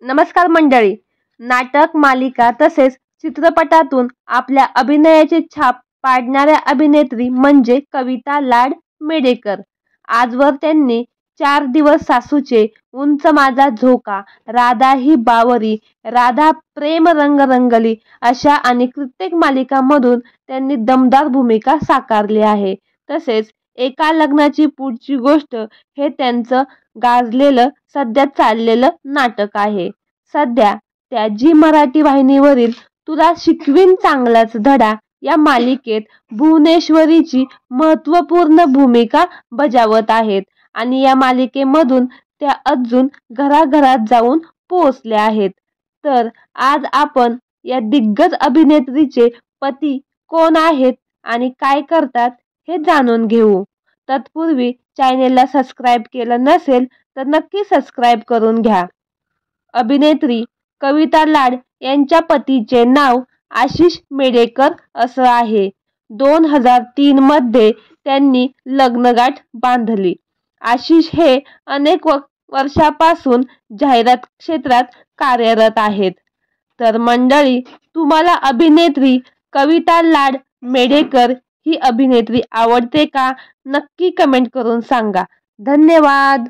नमस्कार मंडळी. नाटक, मालिका तसेच चित्रपटातून आपल्या अभिनयाची छाप पाडणाऱ्या अभिनेत्री म्हणजे कविता लाड मेढेकर. आजवर त्यांनी 4 दिवस सासूचे, उंच माझा झोका, राधा ही बावरी, राधा प्रेम रंग रंगली अशा आणि कित्येक मालिकांमधून त्यांनी दमदार भूमिका साकारली आहे. तसेच एका लग्नाची पुढची गोष्ट हे त्यांचं गाजलेलं सध्या चाललेलं नाटक आहे. सध्या त्या झी मराठी वाहिनीवरील तुला शिकवीन चांगलाच धडा या मालिकेत भुवनेश्वरीची महत्त्वपूर्ण भूमिका बजावत आहेत आणि या मालिकेमधून त्या अजून घराघरात जाऊन पोहोचल्या आहेत. तर आज आपण या दिग्गज अभिनेत्रीचे पती कोण आहेत आणि काय करतात हे जाणून घेऊ. तत्पूर्वी चॅनेलला सबस्क्राईब केलं नसेल तर नक्की सबस्क्राईब करून घ्या. अभिनेत्री कविता लाड यांच्या पतीचे नाव आशिष मेढेकर असं आहे. 2003 मध्ये त्यांनी लग्नगाठ बांधली. आशिष हे अनेक वर्षापासून जाहिरात क्षेत्रात कार्यरत आहेत. तर मंडळी, तुम्हाला अभिनेत्री कविता लाड मेढेकर ही अभिनेत्री आवडते का? नक्की कमेंट करून सांगा. धन्यवाद.